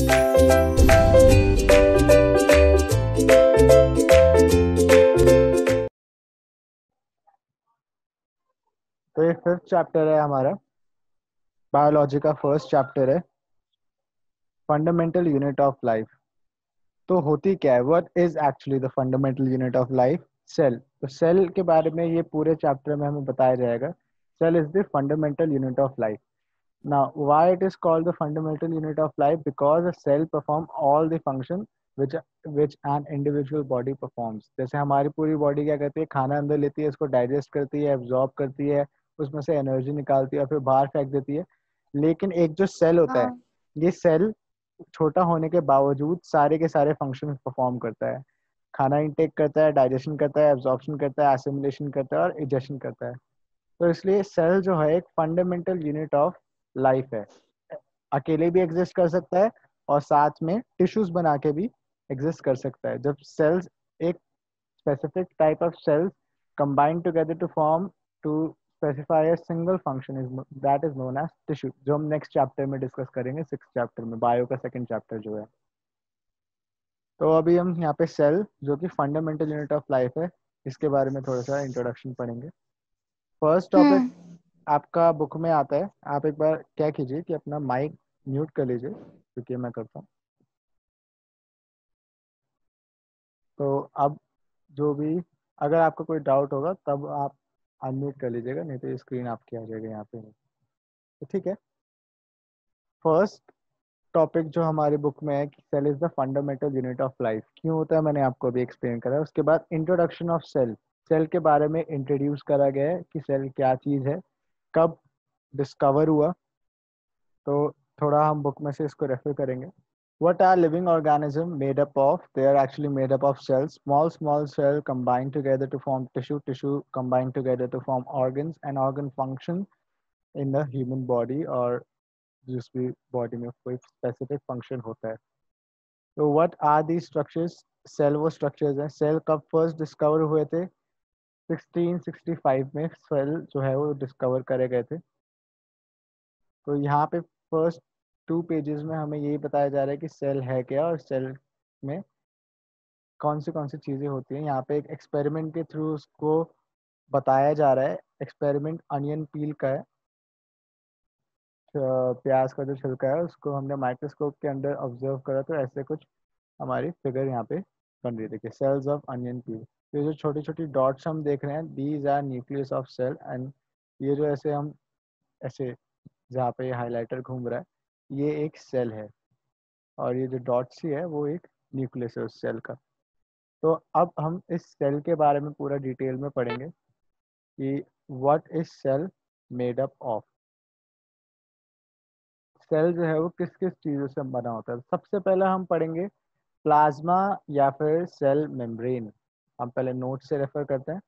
तो ये fifth chapter है हमारा, बायोलॉजी का फर्स्ट चैप्टर है, फंडामेंटल यूनिट ऑफ लाइफ। तो होती क्या है, what is actually the fundamental unit of life? Cell. तो सेल के बारे में ये पूरे चैप्टर में हमें बताया जाएगा। Cell is the fundamental unit of life. Now, why it is called the fundamental unit of life? Because a cell perform all the function which which an individual body performs. जैसे हमारी पूरी body क्या करती है, खाना अंदर लेती है, इसको डाइजेस्ट करती है, एब्जॉर्ब करती है, उसमें से एनर्जी निकालती है और फिर बाहर फेंक देती है। लेकिन एक जो सेल होता है, हाँ। ये सेल छोटा होने के बावजूद सारे के सारे फंक्शन परफॉर्म करता है। खाना इंटेक करता है, डाइजेशन करता है, एब्जॉर्प्शन करता है, एसिमिलेशन करता है और इजेशन करता है। तो इसलिए सेल जो है एक फंडामेंटल यूनिट ऑफ लाइफ है। अकेले भी एग्जिस्ट कर सकता है और साथ में टिश्यूज बना के भी एग्जिस्ट कर सकता है। जब सेल्स, एक specific type of cells combine together to form to specify a single function, is that is known as tissue, जो हम नेक्स्ट चैप्टर में डिस्कस करेंगे, सिक्स चैप्टर में, बायो का सेकंड चैप्टर जो है। तो अभी हम यहाँ पे सेल जो कि फंडामेंटल यूनिट ऑफ लाइफ है, इसके बारे में थोड़ा सा इंट्रोडक्शन पढ़ेंगे। फर्स्ट टॉपिक हम्म। आपका बुक में आता है। आप एक बार क्या कीजिए कि अपना माइक म्यूट कर लीजिए, क्योंकि मैं करता हूँ। तो अब जो भी, अगर आपको कोई डाउट होगा तब आप अनम्यूट कर लीजिएगा, नहीं तो ये स्क्रीन आपकी आ जाएगी यहाँ पे। तो ठीक है। फर्स्ट टॉपिक जो हमारी बुक में है कि cell is the fundamental unit of life क्यों होता है, मैंने आपको अभी एक्सप्लेन करा है। उसके बाद इंट्रोडक्शन ऑफ सेल, सेल के बारे में इंट्रोड्यूस करा गया है कि सेल क्या चीज़ है, कब डिस्कवर हुआ। तो थोड़ा हम बुक में से इसको रेफर करेंगे। What are living organism made up of? They are actually made up of cells. Small cell combine together to form tissue. Tissue combine together to form organs. And organ function in the human body और जिस भी body में कोई specific function होता है। तो what are the structures? Cell वो structures हैं। सेल कब फर्स्ट डिस्कवर हुए थे? 1665 में सेल जो है वो डिस्कवर करे गए थे। तो यहाँ पे फर्स्ट 2 पेजेस में हमें यही बताया जा रहा है कि सेल है क्या और सेल में कौन सी चीज़ें होती हैं। यहाँ पे एक एक्सपेरिमेंट के थ्रू उसको बताया जा रहा है। एक्सपेरिमेंट अनियन पील का है। प्याज का जो छिलका है उसको हमने माइक्रोस्कोप के अंदर ऑब्जर्व करा, तो ऐसे कुछ हमारी फिगर यहाँ पे बन रही है। देखिए, सेल्स ऑफ अनियन पील। तो ये जो छोटी छोटी डॉट्स हम देख रहे हैं, these are nucleus of cell. And ये जो ऐसे हम ऐसे जहाँ पे ये हाइलाइटर घूम रहा है, ये एक सेल है। और ये जो डॉट्स ही है वो एक न्यूक्लियस है उस सेल का। तो अब हम इस सेल के बारे में पूरा डिटेल में पढ़ेंगे कि what is cell made up of. Cell जो है वो किस किस चीज़ों से बना होता है। सबसे पहले हम पढ़ेंगे प्लाज्मा या फिर सेल मेम्ब्रेन। हम पहले नोट से रेफर करते हैं,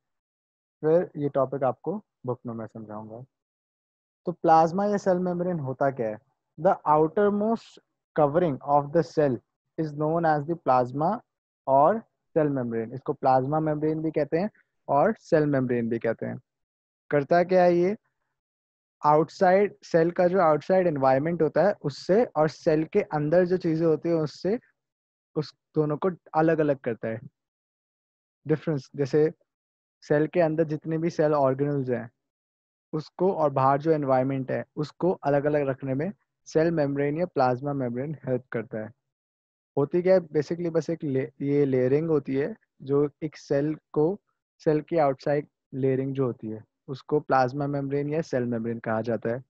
फिर ये टॉपिक आपको बुक में मैं समझाऊंगा। तो प्लाज्मा या सेल मेम्ब्रेन होता क्या है? The outermost covering of the cell is known as the plasma और सेल मेम्ब्रेन। इसको प्लाज्मा मेम्ब्रेन भी कहते हैं और सेल मेम्ब्रेन भी कहते हैं। करता क्या है ये? आउटसाइड सेल का जो आउटसाइड एनवायरनमेंट होता है उससे और सेल के अंदर जो चीज़ें होती हैं उससे, उस दोनों को अलग अलग करता है। डिफरेंस, जैसे सेल के अंदर जितने भी सेल ऑर्गेनल्स हैं उसको और बाहर जो एनवायरनमेंट है उसको अलग अलग रखने में सेल मेम्ब्रेन या प्लाज्मा मेम्ब्रेन हेल्प करता है। होती क्या है बेसिकली, बस एक ये लेयरिंग होती है जो एक सेल को, सेल की आउटसाइड लेयरिंग जो होती है उसको प्लाज्मा मेम्ब्रेन या सेल मेम्ब्रेन कहा जाता है।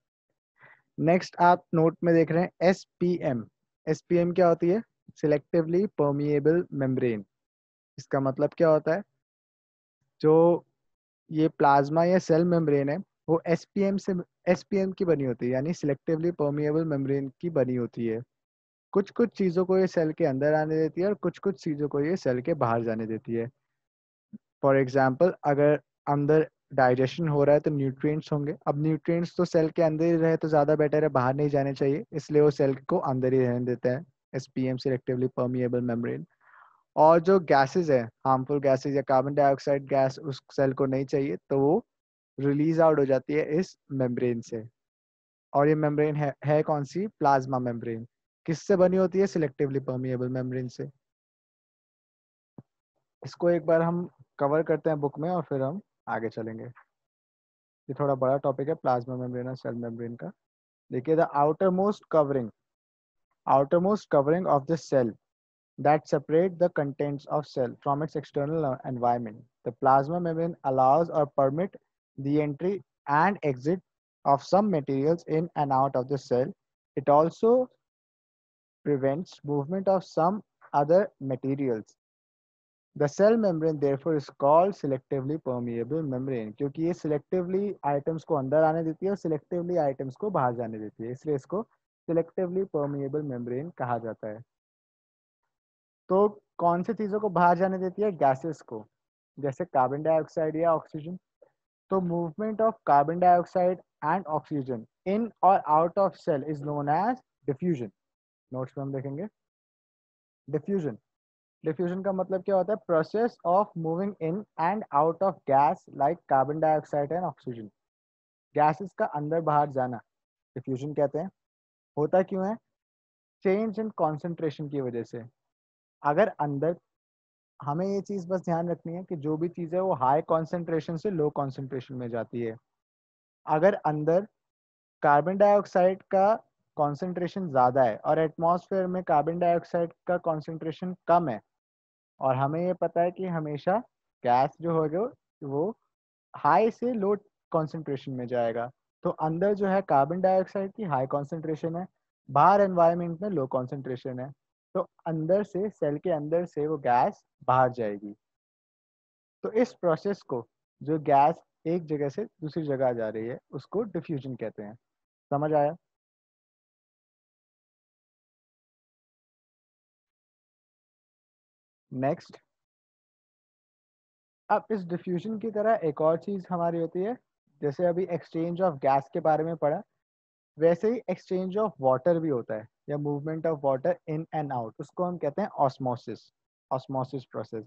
नेक्स्ट आप नोट में देख रहे हैं एसपीएम। एसपीएम क्या होती है? Selectively permeable membrane. इसका मतलब क्या होता है? जो ये प्लाज्मा या सेल मेम्ब्रेन है वो एसपीएम की बनी होती है, यानी सिलेक्टिवली परमिएबल मेम्ब्रेन की बनी होती है। कुछ कुछ चीज़ों को ये सेल के अंदर आने देती है और कुछ कुछ चीज़ों को ये सेल के बाहर जाने देती है। फॉर एग्जाम्पल, अगर अंदर डाइजेशन हो रहा है तो न्यूट्रिएंट्स होंगे। अब न्यूट्रिएंट्स तो सेल के अंदर ही रहे तो ज़्यादा बेटर है, बाहर नहीं जाने चाहिए, इसलिए वो सेल को अंदर ही रहने देता है, एसपीएम सिलेक्टिवली परमिएबल मेम्ब्रेन। और जो गैसेज है, हार्मफुल गैसेज या कार्बन डाइऑक्साइड गैस उस सेल को नहीं चाहिए तो वो रिलीज आउट हो जाती है इस मेम्ब्रेन से। और ये मेम्ब्रेन है कौन सी? Plasma membrane. किससे बनी होती है? सिलेक्टिवली परमिएबल मेम्ब्रेन से। इसको एक बार हम कवर करते हैं बुक में और फिर हम आगे चलेंगे। ये थोड़ा बड़ा टॉपिक है प्लाज्मा मेम्ब्रेन और सेल मेम्ब्रेन का। देखिए, the outermost covering of the cell that separate the contents of cell from its external environment. The plasma membrane allows or permit the entry and exit of some materials in and out of the cell. It also prevents movement of some other materials. The cell membrane therefore is called selectively permeable membrane, क्योंकि ये selectively items को अंदर आने देती है और selectively items को बाहर जाने देती है, इसलिए इसको selectively permeable membrane कहा जाता है। तो कौन सी चीज़ों को बाहर जाने देती है? गैसेस को, जैसे कार्बन डाइऑक्साइड या ऑक्सीजन। तो movement of carbon dioxide and oxygen in और out of cell is known as diffusion. Notes में हम देखेंगे डिफ्यूजन। डिफ्यूजन का मतलब क्या होता है? Process of moving in and out of gas like carbon dioxide and oxygen. Gases का अंदर बाहर जाना डिफ्यूजन कहते हैं। होता क्यों है? चेंज इन कॉन्सेंट्रेशन की वजह से। अगर अंदर, हमें ये चीज़ बस ध्यान रखनी है कि जो भी चीज़ है वो हाई कॉन्सेंट्रेशन से लो कॉन्सेंट्रेशन में जाती है। अगर अंदर कार्बन डाइऑक्साइड का कॉन्सेंट्रेशन ज़्यादा है और एटमॉस्फेयर में कार्बन डाइऑक्साइड का कॉन्सेंट्रेशन कम है, और हमें ये पता है कि हमेशा गैस जो होगा वो हाई से लो कॉन्सेंट्रेशन में जाएगा, तो अंदर जो है कार्बन डाइऑक्साइड की हाई कॉन्सेंट्रेशन है, बाहर एनवायरनमेंट में लो कॉन्सेंट्रेशन है, तो अंदर से, सेल के अंदर से वो गैस बाहर जाएगी। तो इस प्रोसेस को, जो गैस एक जगह से दूसरी जगह जा रही है, उसको डिफ्यूजन कहते हैं। समझ आया? नेक्स्ट, अब इस डिफ्यूजन की तरह एक और चीज़ हमारी होती है, जैसे अभी एक्सचेंज ऑफ गैस के बारे में पढ़ा, वैसे ही एक्सचेंज ऑफ वाटर भी होता है, या movement of water in and out, उसको हम कहते हैं ऑस्मोसिस। ऑस्मोसिस प्रोसेस,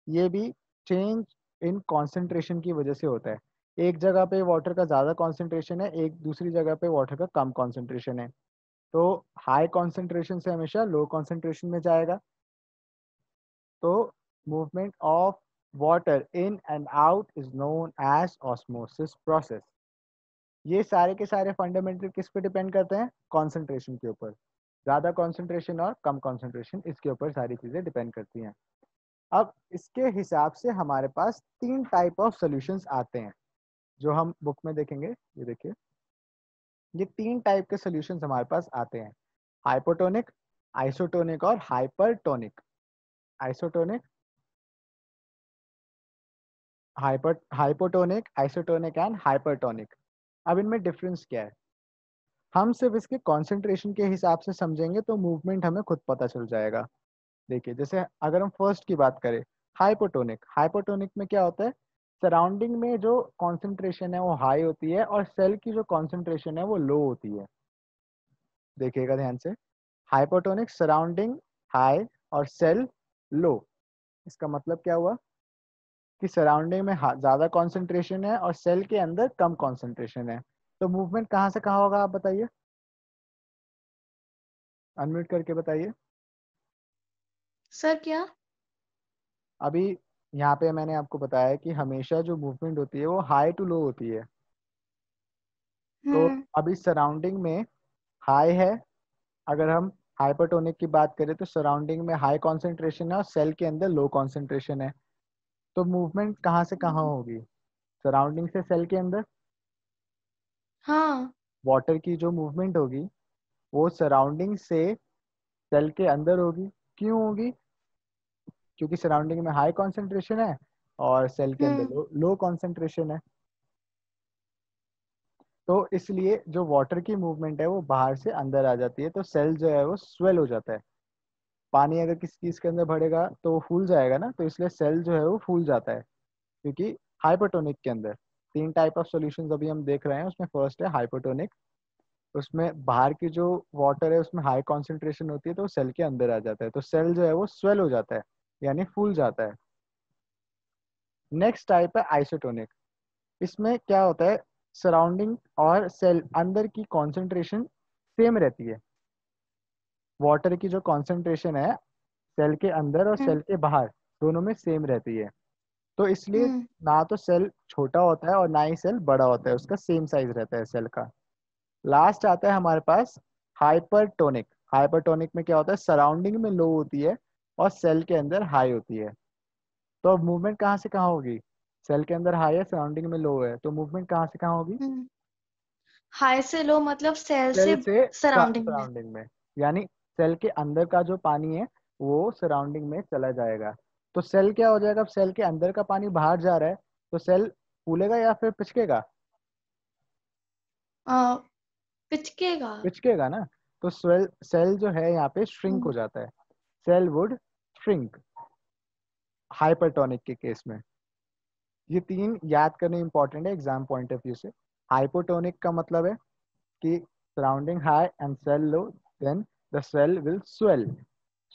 ये भी चेंज इन कॉन्सेंट्रेशन की वजह से होता है। एक जगह पे वाटर का ज़्यादा कॉन्सेंट्रेशन है, एक दूसरी जगह पे वाटर का कम कॉन्सेंट्रेशन है, तो हाई कॉन्सेंट्रेशन से हमेशा लो कॉन्सेंट्रेशन में जाएगा। तो movement of water in and out is known as osmosis process. ये सारे के सारे फंडामेंटल किस पे डिपेंड करते हैं? कॉन्सेंट्रेशन के ऊपर। ज़्यादा कॉन्सेंट्रेशन और कम कॉन्सेंट्रेशन, इसके ऊपर सारी चीज़ें डिपेंड करती हैं। अब इसके हिसाब से हमारे पास 3 टाइप ऑफ सॉल्यूशंस आते हैं, जो हम बुक में देखेंगे। ये देखिए, ये 3 टाइप के सॉल्यूशंस हमारे पास आते हैं: हाइपोटोनिक, आइसोटोनिक और hypertonic. Isotonic, hypotonic, isotonic and hypertonic. अब इनमें डिफरेंस क्या है? हम सिर्फ इसके कॉन्सेंट्रेशन के हिसाब से समझेंगे तो मूवमेंट हमें खुद पता चल जाएगा। देखिए, जैसे अगर हम फर्स्ट की बात करें, हाइपोटोनिक। हाइपोटोनिक में क्या होता है? सराउंडिंग में जो कॉन्सेंट्रेशन है वो हाई होती है और सेल की जो कॉन्सेंट्रेशन है वो लो होती है। देखिएगा ध्यान से, हाइपोटोनिक, सराउंडिंग हाई और सेल लो। इसका मतलब क्या हुआ कि सराउंडिंग में ज़्यादा कॉन्सेंट्रेशन है और सेल के अंदर कम कॉन्सेंट्रेशन है। तो मूवमेंट कहाँ से कहाँ होगा, आप बताइए, अनम्यूट करके बताइए। सर क्या? अभी यहाँ पे मैंने आपको बताया कि हमेशा जो मूवमेंट होती है वो हाई टू लो होती है। तो हम्म। अभी सराउंडिंग में हाई है, अगर हम हाइपरटोनिक की बात करें तो सराउंडिंग में हाई कॉन्सेंट्रेशन है और सेल के अंदर लो कॉन्सेंट्रेशन है। तो मूवमेंट कहाँ से कहाँ होगी? सराउंडिंग से सेल के अंदर। हाँ। वाटर की जो मूवमेंट होगी वो सराउंडिंग से सेल के अंदर होगी। क्यों होगी? क्योंकि सराउंडिंग में हाई कॉन्सेंट्रेशन है और सेल के अंदर हम्म। लो कॉन्सेंट्रेशन है। तो इसलिए जो वाटर की मूवमेंट है वो बाहर से अंदर आ जाती है, तो सेल जो है वो स्वेल हो जाता है। पानी अगर किसी चीज़ के अंदर भरेगा तो वो फूल जाएगा ना, तो इसलिए सेल जो है वो फूल जाता है। क्योंकि हाइपरटोनिक के अंदर 3 टाइप ऑफ सॉल्यूशंस अभी हम देख रहे हैं, उसमें फर्स्ट है हाइपरटोनिक। उसमें बाहर की जो वाटर है उसमें हाई कॉन्सेंट्रेशन होती है, तो सेल के अंदर आ जाता है, तो सेल जो है वो स्वेल हो जाता है, यानी फूल जाता है। नेक्स्ट टाइप है आइसोटोनिक। इसमें क्या होता है? सराउंडिंग और सेल अंदर की कॉन्सेंट्रेशन सेम रहती है, वाटर की जो कॉन्सेंट्रेशन है सेल के अंदर और हम्म सेल के बाहर दोनों में सेम रहती है। तो इसलिए हम्म ना तो सेल छोटा होता है और ना ही सेल बड़ा होता है, उसका सेम साइज रहता है सेल का। लास्ट आता है हमारे पास हाइपरटोनिक। हाइपरटोनिक में क्या होता है, सराउंडिंग में लो होती है और सेल के अंदर हाई होती है। तो अब मूवमेंट कहाँ से कहाँ होगी, सेल के अंदर हाई है सराउंडिंग में लो है, तो मूवमेंट कहाँ से कहाँ होगी, हम्म हाई से लो मतलब सेल सेल से से सराउंडिंग में। सराउंडिंग में। यानी सेल के अंदर का जो पानी है वो सराउंडिंग में चला जाएगा। तो सेल क्या हो जाएगा, अब सेल के अंदर का पानी बाहर जा रहा है तो सेल फूलेगा या फिर पिचकेगा, आ, पिचकेगा। पिचकेगा ना। तो सेल सेल जो है यहाँ पे श्रिंक हो हम्म जाता है, सेल वुड श्रिंक हाइपरटोनिक के केस में। ये तीन याद करने इंपॉर्टेंट है एग्जाम पॉइंट ऑफ व्यू से। हाइपोटोनिक का मतलब है कि surrounding high and cell low, then the cell will swell.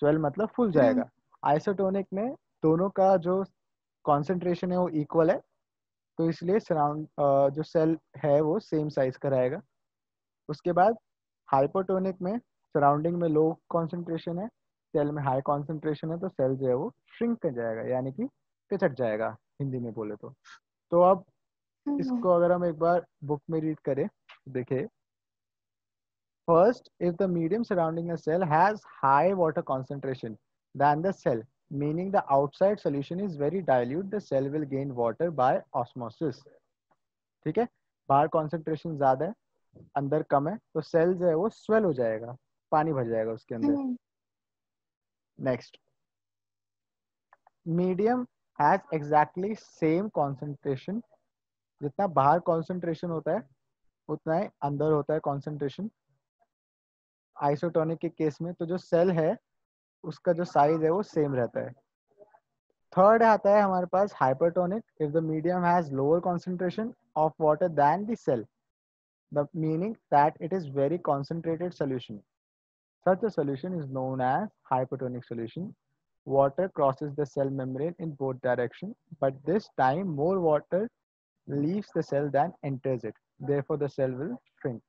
Swell मतलब फूल हम्म जाएगा। आइसोटोनिक में दोनों का जो कॉन्सेंट्रेशन है वो इक्वल है, तो इसलिए सराउंड जो सेल है वो सेम साइज का रहेगा। उसके बाद हाइपोटोनिक में सराउंडिंग में लो कॉन्सेंट्रेशन है, सेल में हाई कॉन्सेंट्रेशन है, तो सेल जो है वो श्रिंक कर जाएगा यानी कि पिचक जाएगा हिंदी में बोले तो। अब हम्म इसको अगर हम एक बार बुक में रीड करें, देखिए, first, if the medium surrounding a cell has high water concentration than the cell, meaning the outside solution is very dilute, the cell will gain water by osmosis. ठीक है, बाहर कॉन्सेंट्रेशन ज्यादा है अंदर कम है तो सेल जो है वो स्वेल हो जाएगा, पानी भर जाएगा उसके अंदर। Hmm next, medium has exactly same concentration, जितना बाहर कॉन्सेंट्रेशन होता है उतना ही अंदर होता है कॉन्सेंट्रेशन आइसोटोनिक के केस में। तो जो सेल है उसका जो साइज है वो सेम रहता है। थर्ड आता है हमारे पास hypertonic, if the medium has lower concentration of water than the cell, the meaning that it is very concentrated solution, such a solution is known as hypertonic solution. Water crosses the cell membrane in both directions, but this time more water leaves the cell than enters it, therefore the cell will shrink.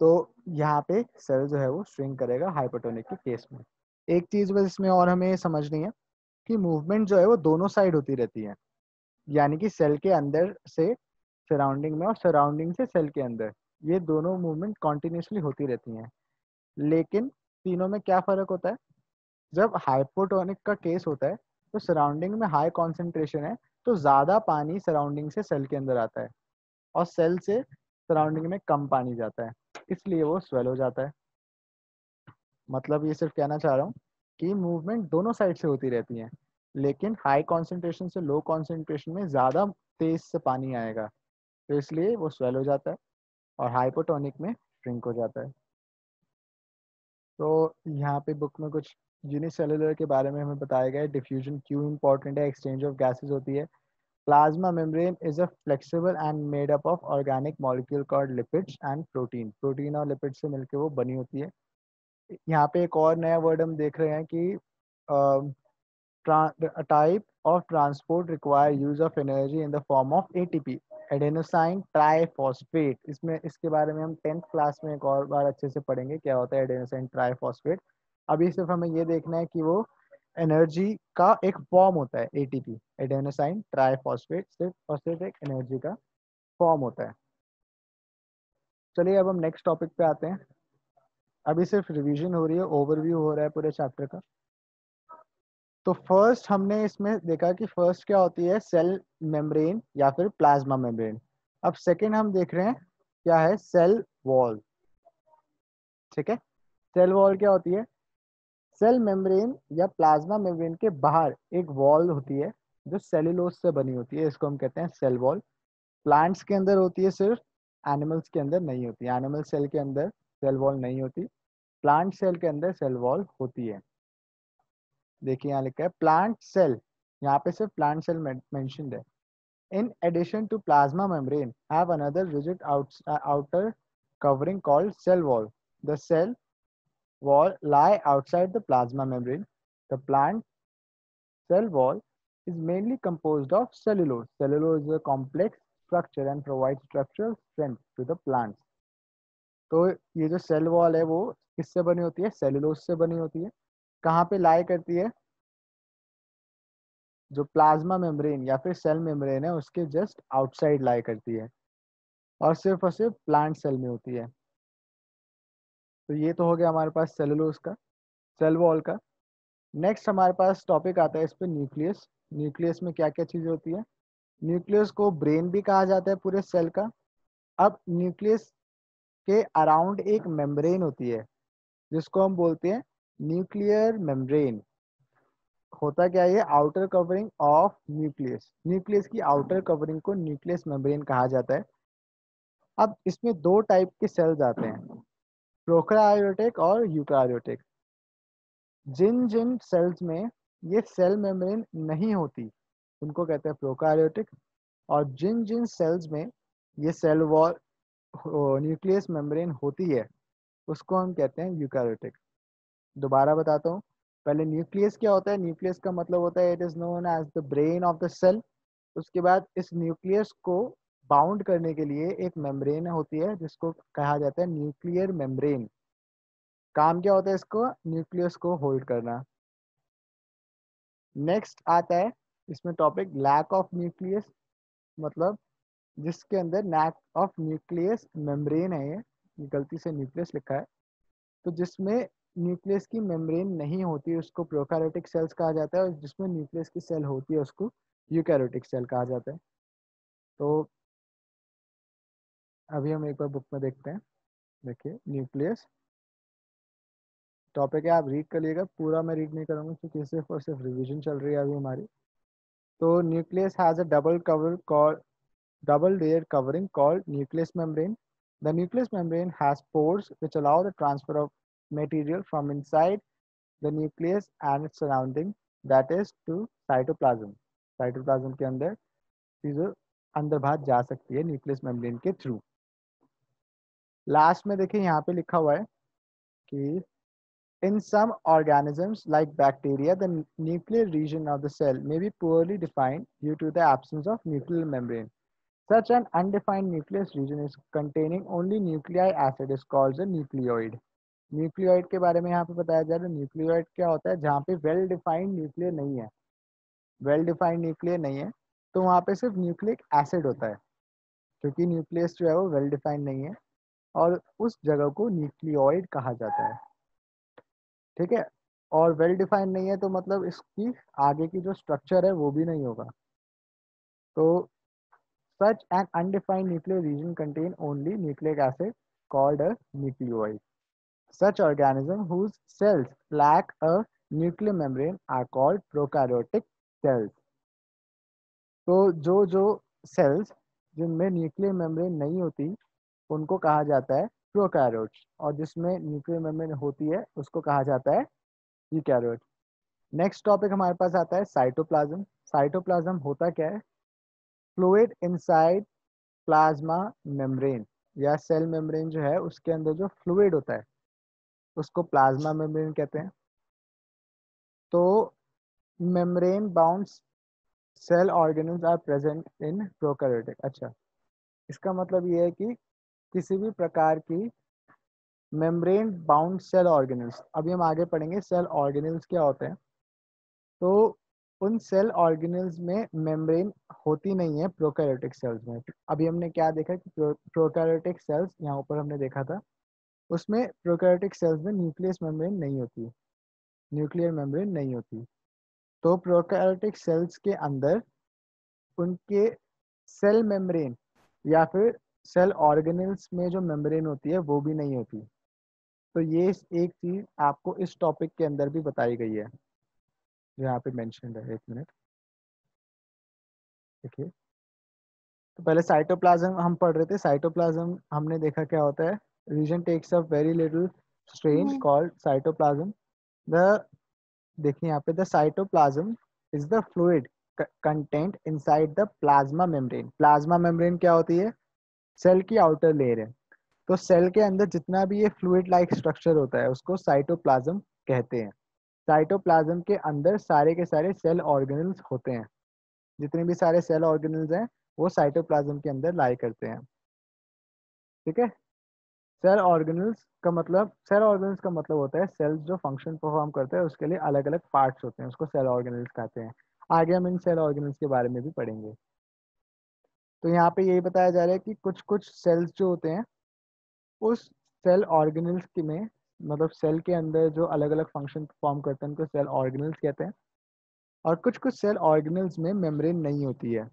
तो यहाँ पे cell जो है वो shrink करेगा hypertonic के case में। एक चीज बस इसमें और हमें समझनी है कि मूवमेंट जो है वो दोनों साइड होती रहती है, यानी कि सेल के अंदर से सराउंडिंग में और सराउंडिंग से सेल के अंदर, ये दोनों मूवमेंट कॉन्टिन्यूसली होती रहती हैं। लेकिन तीनों में क्या फर्क होता है, जब हाइपोटोनिक का केस होता है तो सराउंडिंग में हाई कॉन्सेंट्रेशन है तो ज़्यादा पानी सराउंडिंग से सेल के अंदर आता है और सेल से सराउंडिंग में कम पानी जाता है, इसलिए वो स्वेल हो जाता है। मतलब ये सिर्फ कहना चाह रहा हूँ कि मूवमेंट दोनों साइड से होती रहती है, लेकिन हाई कॉन्सेंट्रेशन से लो कॉन्सेंट्रेशन में ज़्यादा तेज से पानी आएगा, तो इसलिए वो स्वेल हो जाता है और हाइपोटोनिक में श्रिंक हो जाता है। तो यहाँ पे बुक में कुछ यूनिसेलुलर के बारे में हमें बताया गया है, डिफ्यूजन क्यों इंपॉर्टेंट है, एक्सचेंज ऑफ गैसेज होती है। Plasma membrane is a flexible and made up of organic molecule called lipids and protein. Protein और लिपिड से मिलकर वो बनी होती है। यहाँ पे एक और नया वर्ड हम देख रहे हैं कि a type of transport require use of energy in the form of ATP, adenosine triphosphate. इसमें इसके बारे में हम 10th क्लास में एक और बार अच्छे से पढ़ेंगे क्या होता है एडेनोसाइन ट्राइफॉस्फेट। अभी सिर्फ हमें ये देखना है कि वो एनर्जी का एक फॉर्म होता है एटीपी, एडेनोसाइन ट्राइफॉस्फेट सिर्फ और सिर्फ एक एनर्जी का फॉर्म होता है। चलिए अब हम नेक्स्ट टॉपिक पे आते हैं। अभी सिर्फ रिवीजन हो रही है, ओवरव्यू हो रहा है पूरे चैप्टर का। तो फर्स्ट हमने इसमें देखा कि फर्स्ट क्या होती है, सेल मेम्ब्रेन या फिर प्लाज्मा मेम्ब्रेन। अब सेकंड हम देख रहे हैं क्या है, सेल वॉल। ठीक है, सेल वॉल क्या होती है, सेल मेम्ब्रेन या प्लाज्मा मेम्ब्रेन के बाहर एक वॉल होती है जो सेलुलोज से बनी होती है, इसको हम कहते हैं सेल वॉल। प्लांट्स के अंदर होती है सिर्फ, एनिमल्स के अंदर नहीं होती। एनिमल सेल के अंदर सेल वॉल नहीं होती, प्लांट सेल के अंदर सेल वॉल होती है। देखिए यहाँ लिखा है प्लांट सेल, यहाँ पे सिर्फ प्लांट सेल मेंशन्ड है। In addition to plasma membrane, have another rigid outer covering called cell wall. The cell wall lie outside the plasma membrane. The plant cell wall is mainly composed of cellulose. Cellulose is a complex structure and provides structural strength to the plants. तो ये जो cell wall है वो किससे बनी होती है? Cellulose से बनी होती है। कहाँ पे लाई करती है? जो प्लाज्मा मेम्ब्रेन या फिर सेल मेम्ब्रेन है उसके जस्ट आउटसाइड लाई करती है, और सिर्फ प्लांट सेल में होती है। तो ये तो हो गया हमारे पास सेलुलोज का, सेल वॉल का। नेक्स्ट हमारे पास टॉपिक आता है इस पे न्यूक्लियस। न्यूक्लियस में क्या क्या चीज़ें होती है? न्यूक्लियस को ब्रेन भी कहा जाता है पूरे सेल का। अब न्यूक्लियस के अराउंड एक मेम्ब्रेन होती है जिसको हम बोलते हैं न्यूक्लियर मेम्ब्रेन। होता क्या है? ये outer covering of nucleus, nucleus की आउटर कवरिंग को न्यूक्लियस मेम्ब्रेन कहा जाता है। अब इसमें दो टाइप के सेल्स आते हैं, प्रोकैरियोटिक और यूकैरियोटिक। जिन जिन सेल्स में ये सेल मेम्ब्रेन नहीं होती उनको कहते हैं प्रोकैरियोटिक, और जिन जिन सेल्स में ये सेल वॉल न्यूक्लियस मेम्ब्रेन होती है उसको हम कहते हैं यूकैरियोटिक। दोबारा बताता हूँ। पहले न्यूक्लियस क्या होता है? न्यूक्लियस का मतलब होता है it is known as the brain of the cell. उसके बाद इस न्यूक्लियस को बाउंड करने के लिए एक मेम्ब्रेन होती है जिसको कहा जाता है न्यूक्लियर मेम्ब्रेन। काम क्या होता है इसको? न्यूक्लियस को होल्ड करना। नेक्स्ट आता है इसमें टॉपिक लैक ऑफ न्यूक्लियस, मतलब जिसके अंदर लैक ऑफ न्यूक्लियस मेम्ब्रेन है। ये गलती से न्यूक्लियस लिखा है। तो जिसमें न्यूक्लियस की मेम्ब्रेन नहीं होती उसको प्रोकैरियोटिक सेल्स कहा जाता है, और जिसमें न्यूक्लियस की सेल होती है उसको यूकैरियोटिक सेल कहा जाता है। तो अभी हम एक बार बुक में देखते हैं। देखिए न्यूक्लियस टॉपिक है, आप रीड कर लीजिएगा, पूरा मैं रीड नहीं करूँगा क्योंकि सिर्फ और सिर्फ रिविजन चल रही है अभी हमारी। तो nucleus has a double cover called double layer covering called nucleus membrane. The nucleus membrane has pores which allow the transfer of material from inside the nucleus and its surrounding, that is to cytoplasm. Cytoplasm के अंदर चीज़ें अंदर बाहर जा सकती है nucleus membrane के through. Last में देखिए यहाँ पे लिखा हुआ है कि in some organisms like bacteria, the nuclear region of the cell may be poorly defined due to the absence of nuclear membrane. Such an undefined nucleus region is containing only nucleic acid is called a nucleoid. Nucleoid के बारे में यहाँ पे बताया जा रहा है। Nucleoid क्या होता है? जहाँ पे वेल डिफाइंड न्यूक्लियर नहीं है, वेल डिफाइंड न्यूक्लियर नहीं है तो वहाँ पे सिर्फ न्यूक्लिक एसिड होता है, क्योंकि न्यूक्लियस जो है वो वेल डिफाइंड नहीं है, और उस जगह को न्यूक्लियोइड कहा जाता है। ठीक है, और वेल डिफाइंड नहीं है तो मतलब इसकी आगे की जो स्ट्रक्चर है वो भी नहीं होगा। तो such an undefined nuclear region contain only nucleic acid called a nucleoid. Such organisms whose cells lack a nuclear membrane are called prokaryotic cells. तो जो सेल्स जिनमें न्यूक्लियर मेम्ब्रेन नहीं होती उनको कहा जाता है प्रोकैरियोट्स, और जिसमें न्यूक्लियर मेम्ब्रेन होती है उसको कहा जाता है यूकैरियोट। नेक्स्ट टॉपिक हमारे पास आता है साइटोप्लाज्म। साइटोप्लाज्म होता क्या है? फ्लूइड इनसाइड प्लाज्मा मेम्ब्रेन, या सेल मेम्ब्रेन जो है उसके अंदर जो फ्लूइड होता है उसको प्लाज्मा मेम्ब्रेन कहते हैं। तो membrane bound cell organelles are present in prokaryotic. अच्छा, इसका मतलब ये है कि किसी भी प्रकार की मेम्ब्रेन बाउंड सेल ऑर्गेनल्स, अभी हम आगे पढ़ेंगे सेल ऑर्गेनल्स क्या होते हैं। तो उन सेल ऑर्गेनल्स में मेम्ब्रेन होती नहीं है प्रोकैरियोटिक सेल्स में। अभी हमने क्या देखा कि प्रोकैरियोटिक सेल्स यहाँ ऊपर हमने देखा था, उसमें प्रोकैरियोटिक सेल्स में न्यूक्लियस मेम्ब्रेन नहीं होती, न्यूक्लियर मेम्ब्रेन नहीं होती। तो प्रोकैरियोटिक सेल्स के अंदर उनके सेल मेम्ब्रेन या फिर सेल ऑर्गेनल्स में जो मेम्ब्रेन होती है वो भी नहीं होती। तो ये एक चीज आपको इस टॉपिक के अंदर भी बताई गई है जो यहाँ पे मेंशन है। एक मिनट देखिए, तो पहले साइटोप्लाज्म हम पढ़ रहे थे। साइटोप्लाज्म हमने देखा क्या होता है, region takes a very little strange called cytoplasm. The देखिए यहाँ पे the cytoplasm is the fluid content inside the plasma membrane. Plasma membrane क्या होती है? सेल की आउटर लेयर है। तो सेल के अंदर जितना भी ये फ्लूइड लाइक स्ट्रक्चर होता है उसको साइटोप्लाज्म कहते हैं। साइटोप्लाज्म के अंदर सारे के सारे सेल ऑर्गेनल्स होते हैं, जितने भी सारे सेल ऑर्गेनल्स हैं वो साइटोप्लाज्म के अंदर लाई करते हैं। ठीक है, सेल ऑर्गेनल्स का मतलब होता है सेल्स जो फंक्शन परफॉर्म करते हैं उसके लिए अलग अलग पार्ट्स होते हैं, उसको सेल ऑर्गेनल्स कहते हैं। आगे हम इन सेल ऑर्गेनल्स के बारे में भी पढ़ेंगे। तो यहाँ पे यही बताया जा रहा है कि कुछ कुछ सेल्स जो होते हैं उस सेल ऑर्गेनल्स के में, मतलब सेल के अंदर जो अलग अलग फंक्शन परफॉर्म करते हैं उनको सेल ऑर्गेनल्स कहते हैं। और कुछ कुछ सेल ऑर्गेनल्स में मेम्ब्रेन नहीं होती है।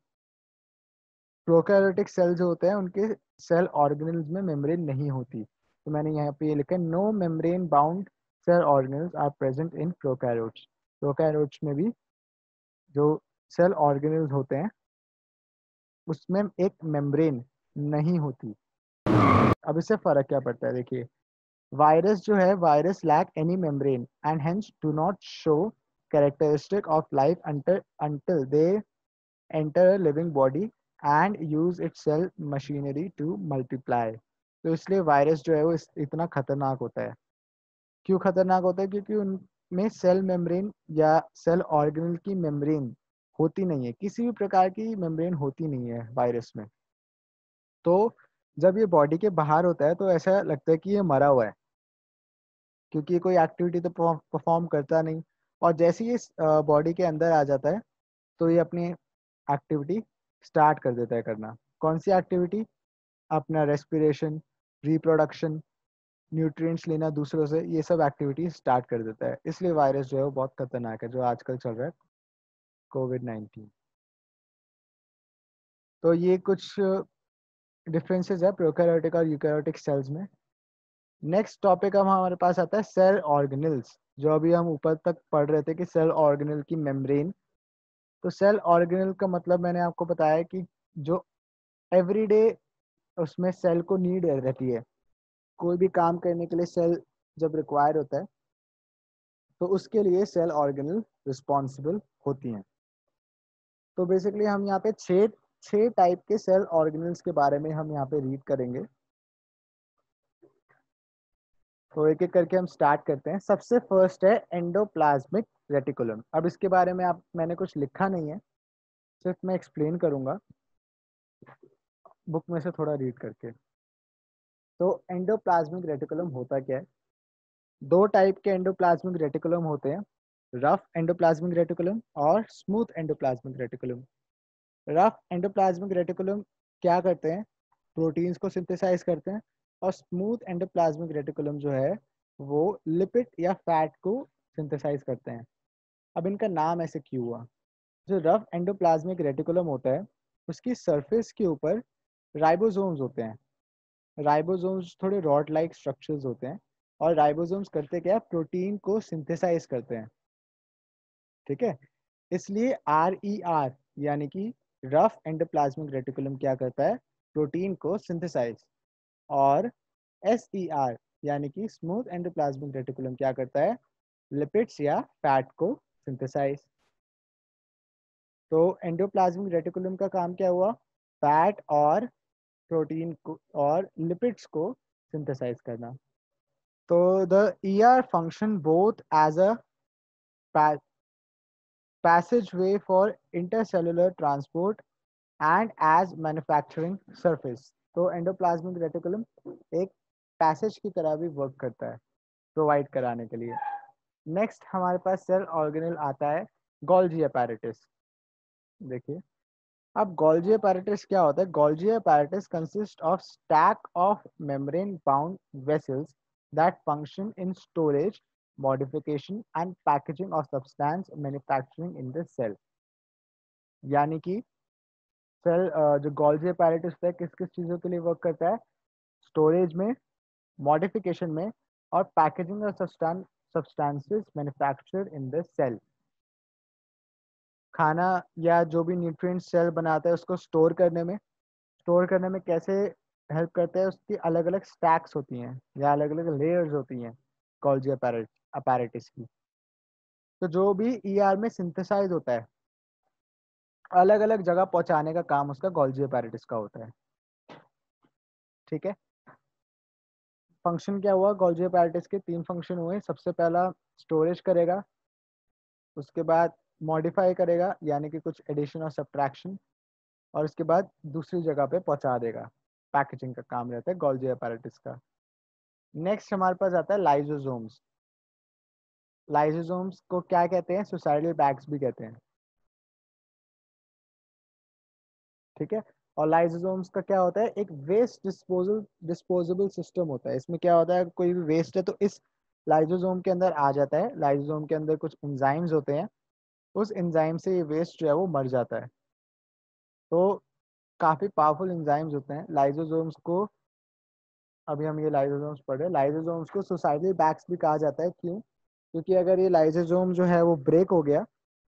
प्रोकैरियोटिक सेल जो होते हैं उनके सेल ऑर्गेनल्स में मेम्ब्रेन नहीं होती। तो मैंने यहाँ पे ये लिखा है, no membrane bound cell organelles are present in prokaryotes. Prokaryotes में भी जो सेल ऑर्गेनल्स होते हैं उसमें एक मेम्ब्रेन नहीं होती। अब इससे फर्क क्या पड़ता है, देखिए वायरस जो है, virus lack any membrane and hence do not show characteristic of life until they enter a living body and use its cell machinery to multiply। तो इसलिए वायरस जो है वो इतना खतरनाक होता है। क्यों खतरनाक होता है? क्योंकि उनमें सेल मेम्ब्रेन या सेल ऑर्गेनल की मेम्ब्रेन होती नहीं है, किसी भी प्रकार की मेम्ब्रेन होती नहीं है वायरस में। तो जब ये बॉडी के बाहर होता है तो ऐसा लगता है कि ये मरा हुआ है, क्योंकि ये कोई एक्टिविटी तो परफॉर्म करता नहीं। और जैसे ही ये बॉडी के अंदर आ जाता है तो ये अपनी एक्टिविटी स्टार्ट कर देता है करना। कौन सी एक्टिविटी? अपना रेस्पिरेशन, रिप्रोडक्शन, न्यूट्रिएंट्स लेना दूसरों से, ये सब एक्टिविटी स्टार्ट कर देता है। इसलिए वायरस जो है वो बहुत खतरनाक है, जो आजकल चल रहा है कोविड-19। तो ये कुछ डिफरेंसेस है प्रोकैरियोटिक और यूकैरियोटिक सेल्स में। नेक्स्ट टॉपिक अब हमारे पास आता है सेल ऑर्गेनल्स, जो अभी हम ऊपर तक पढ़ रहे थे कि सेल ऑर्गेनल की मेम्ब्रेन। तो सेल ऑर्गेनल का मतलब मैंने आपको बताया कि जो एवरीडे उसमें सेल को नीड रहती है, कोई भी काम करने के लिए सेल जब रिक्वायर होता है तो उसके लिए सेल ऑर्गेनल रिस्पॉन्सिबल होती हैं। तो बेसिकली हम यहाँ पे छः टाइप के सेल ऑर्गेनल्स के बारे में हम यहाँ पे रीड करेंगे। तो एक एक करके हम स्टार्ट करते हैं। सबसे फर्स्ट है एंडोप्लाज्मिक रेटिकुलम। अब इसके बारे में मैंने कुछ लिखा नहीं है, सिर्फ मैं एक्सप्लेन करूंगा बुक में से थोड़ा रीड करके। तो एंडोप्लाज्मिक रेटिकुलम होता क्या है? दो टाइप के एंडोप्लाज्मिक रेटिकुलम होते हैं, रफ एंडोप्लाज्मिक रेटिकुलम और smooth endoplasmic reticulum. Rough endoplasmic reticulum क्या करते हैं? प्रोटीन्स को सिंथेसाइज करते हैं। और स्मूथ एंडोप्लाज्मिक रेटिकुलम जो है वो लिपिड या फैट को सिंथेसाइज करते हैं। अब इनका नाम ऐसे क्यों हुआ? जो रफ एंडोप्लाज्मिक रेटिकुलम होता है उसकी सरफेस के ऊपर राइबोसोम्स होते हैं। राइबोसोम्स थोड़े रॉड लाइक स्ट्रक्चर्स होते हैं, और राइबोसोम्स करते क्या है? प्रोटीन को सिंथेसाइज करते हैं। ठीक है, इसलिए RER यानी कि रफ एंडोप्लाज्मिक रेटिकुलम क्या करता है? प्रोटीन को सिंथेसाइज। और SER यानी कि स्मूथ एंडोप्लाज्मिक रेटिकुलम क्या करता है? लिपिड्स या फैट को सिंथेसाइज। तो एंडोप्लाज्मिक रेटिकुलम का काम क्या हुआ? फैट और प्रोटीन को और लिपिड्स को सिंथेसाइज करना। तो the ER function both as a passageway for intercellular transport and as manufacturing surface। तो एंडोप्लाज्मिक रेटिकुलम एक पैसेज की तरह भी वर्क करता है प्रोवाइड कराने के लिए। नेक्स्ट हमारे पास सेल ऑर्गेनल आता है गोल्जी apparatus। देखिए, अब गोल्जी apparatus क्या होता है? Golgi apparatus consist of stack of membrane bound vessels that function in storage, modification and packaging of substance manufacturing in the cell. यानी कि सेल जो गोल्जी apparatus है किस किस चीज़ों के लिए वर्क करता है? स्टोरेज में, मॉडिफिकेशन में, और packaging of substances manufactured in the cell. खाना या जो भी न्यूट्रिएंट सेल बनाता है उसको स्टोर करने में कैसे हेल्प करता है? उसकी अलग अलग स्टैक्स होती हैं या अलग अलग लेयर्स होती हैं गोल्जी apparatus की। तो जो भी ER में सिंथेसाइज होता है अलग अलग जगह पहुंचाने का काम उसका गोल्जी apparatus का होता है। ठीक है, फंक्शन क्या हुआ? गोल्जी apparatus के 3 फंक्शन हुए। सबसे पहला स्टोरेज करेगा, उसके बाद मॉडिफाई करेगा यानी कि कुछ एडिशन और सब्ट्रैक्शन, और उसके बाद दूसरी जगह पे पहुंचा देगा। पैकेजिंग का काम रहता है गोल्जी apparatus का। नेक्स्ट हमारे पास आता है लाइसोसोम्स। लाइसोसोम्स को क्या कहते हैं? सुसाइडल बैग्स भी कहते हैं, ठीक है। और लाइसोसोम्स का क्या होता है? एक वेस्ट डिस्पोजेबल सिस्टम होता है। इसमें क्या होता है, कोई भी वेस्ट है तो इस लाइसोसोम के अंदर आ जाता है। लाइसोसोम के अंदर कुछ एंजाइम्स होते हैं, उस एंजाइम से ये वेस्ट जो है वो मर जाता है। तो काफ़ी पावरफुल एंजाइम्स होते हैं लाइसोसोम्स को। अभी हम ये लाइसोसोम्स पढ़ रहे हैं। लाइसोसोम्स को सुसाइडल बैग्स भी कहा जाता है। क्यों? क्योंकि अगर ये लाइसोसोम जो है वो ब्रेक हो गया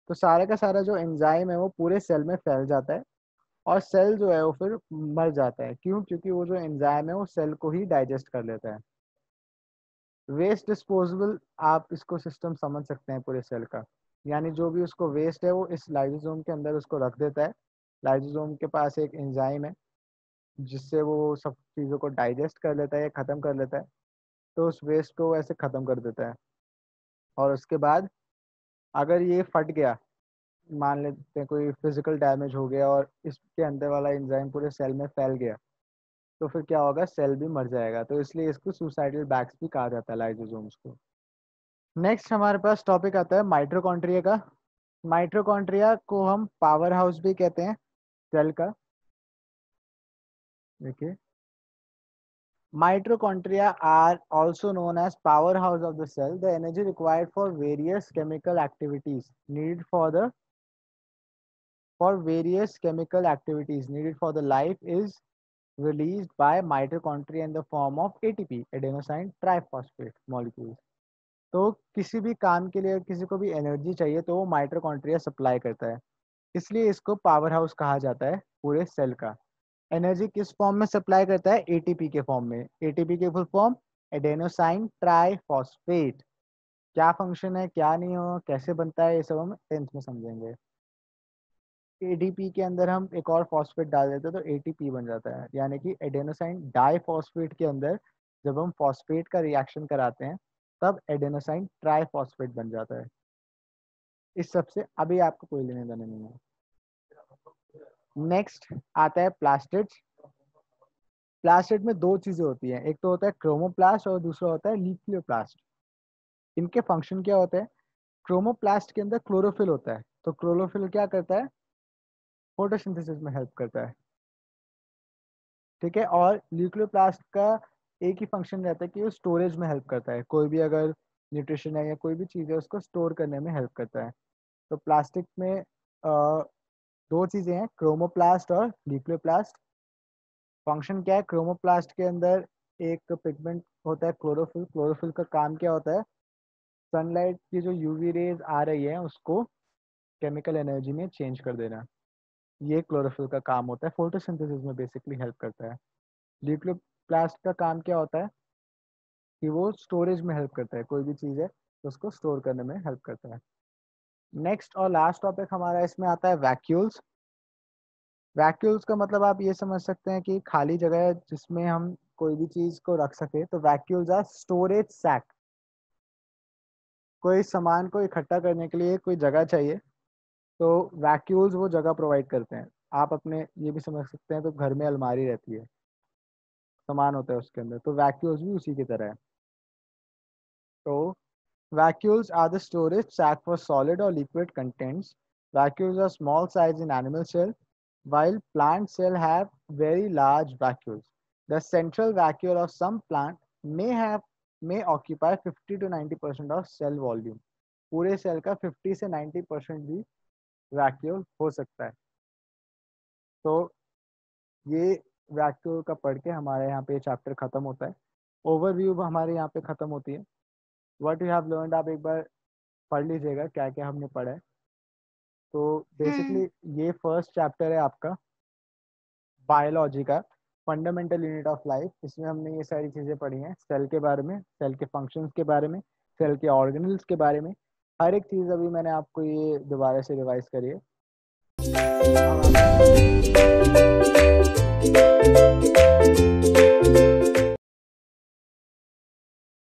तो सारे का सारा जो एंजाइम है वो पूरे सेल में फैल जाता है और सेल जो है वो फिर मर जाता है। क्यों? क्योंकि वो जो एंजाइम है वो सेल को ही डाइजेस्ट कर लेता है। वेस्ट डिस्पोजेबल, आप इसको सिस्टम समझ सकते हैं पूरे सेल का। यानी जो भी उसको वेस्ट है वो इस लाइसोसोम के अंदर उसको रख देता है। लाइसोसोम के पास एक एंजाइम है जिससे वो सब चीज़ों को डाइजेस्ट कर लेता है या ख़त्म कर लेता है। तो उस वेस्ट को ऐसे ख़त्म कर देता है। और उसके बाद अगर ये फट गया, मान लेते हैं कोई फिजिकल डैमेज हो गया और इसके अंदर वाला एंजाइम पूरे सेल में फैल गया, तो फिर क्या होगा? सेल भी मर जाएगा। तो इसलिए इसको सुसाइडल बैग्स भी कहा जाता है लाइसोसोम्स को। नेक्स्ट हमारे पास टॉपिक आता है माइटोकॉन्ड्रिया का। माइटोकॉन्ड्रिया को हम पावर हाउस भी कहते हैं सेल का। देखिए, mitochondria are also known as powerhouse of the cell. The energy required for various chemical activities needed for the life is released by mitochondria in the form of ATP, adenosine triphosphate molecules. तो किसी भी काम के लिए किसी को भी energy चाहिए तो वो माइटोकॉन्ड्रिया सप्लाई करता है। इसलिए इसको पावर हाउस कहा जाता है पूरे सेल का। एनर्जी किस फॉर्म में सप्लाई करता है? एटीपी के फॉर्म में। एटीपी के फुल फॉर्म एडेनोसाइन ट्राइफॉस्फेट। क्या फंक्शन है, क्या नहीं हो, कैसे बनता है, ये सब हम 10th में समझेंगे। एडीपी के अंदर हम एक और फॉस्फेट डाल देते हैं तो एटीपी बन जाता है। यानी कि एडेनोसाइन डाइफॉस्फेट के अंदर जब हम फॉस्फेट का रिएक्शन कराते हैं तब एडेनोसाइन ट्राइफॉस्फेट बन जाता है। इस सब से अभी आपको कोई लेने देने नहीं है। नेक्स्ट आता है प्लास्टिड्स। प्लास्टिड में दो चीजें होती हैं, एक तो होता है क्रोमोप्लास्ट और दूसरा होता है न्यूक्लियोप्लास्ट। इनके फंक्शन क्या होते हैं? क्रोमोप्लास्ट के अंदर क्लोरोफिल होता है, तो क्लोरोफिल क्या करता है? फोटोसिंथेसिस में हेल्प करता है, ठीक है। और न्यूक्लियोप्लास्ट का एक ही फंक्शन रहता है कि वो स्टोरेज में हेल्प करता है। कोई भी अगर न्यूट्रिशन है या कोई भी चीज़ है उसको स्टोर करने में हेल्प करता है। तो प्लास्टिक में दो चीज़ें हैं, क्रोमोप्लास्ट और न्यूक्लियोप्लास्ट। फंक्शन क्या है? क्रोमोप्लास्ट के अंदर एक पिगमेंट होता है क्लोरोफिल। क्लोरोफिल का काम क्या होता है? सनलाइट की जो यूवी रेज आ रही है उसको केमिकल एनर्जी में चेंज कर देना, ये क्लोरोफिल का काम होता है। फोटोसिंथेसिस में बेसिकली हेल्प करता है। न्यूक्लियोप्लास्ट का काम क्या होता है कि वो स्टोरेज में हेल्प करता है। कोई भी चीज़ है तो उसको स्टोर करने में हेल्प करता है। नेक्स्ट और लास्ट टॉपिक हमारा इसमें आता है वैक्यूल्स। वैक्यूल्स का मतलब आप ये समझ सकते हैं कि खाली जगह है जिसमें हम कोई भी चीज़ को रख सके। तो वैक्यूल्स आर स्टोरेज सैक। कोई सामान को इकट्ठा करने के लिए कोई जगह चाहिए तो वैक्यूल्स वो जगह प्रोवाइड करते हैं। आप अपने ये भी समझ सकते हैं तो घर में अलमारी रहती है, सामान होता है उसके अंदर, तो वैक्यूल्स भी उसी की तरह है। तो vacuoles are the storage sac for solid or liquid contents. Vacuoles are small size in animal cell, while plant cell have very large vacuoles. The central vacuole of some plant may occupy 50 to 90% of cell volume. पूरे cell का 50 से 90% भी vacuole हो सकता है। तो ये vacuole का पढ़ के हमारे यहाँ पे चैप्टर खत्म होता है। ओवरव्यू हमारे यहाँ पे खत्म होती है। व्हाट यू हैव लर्नड आप एक बार पढ़ लीजिएगा क्या क्या हमने पढ़ा है। तो बेसिकली ये फर्स्ट चैप्टर है आपका बायोलॉजी का, फंडामेंटल यूनिट ऑफ लाइफ। इसमें हमने ये सारी चीज़ें पढ़ी हैं, सेल के बारे में, सेल के फंक्शंस के बारे में, सेल के ऑर्गेनल्स के बारे में। हर एक चीज़ अभी मैंने आपको ये दोबारा से रिवाइज करी है।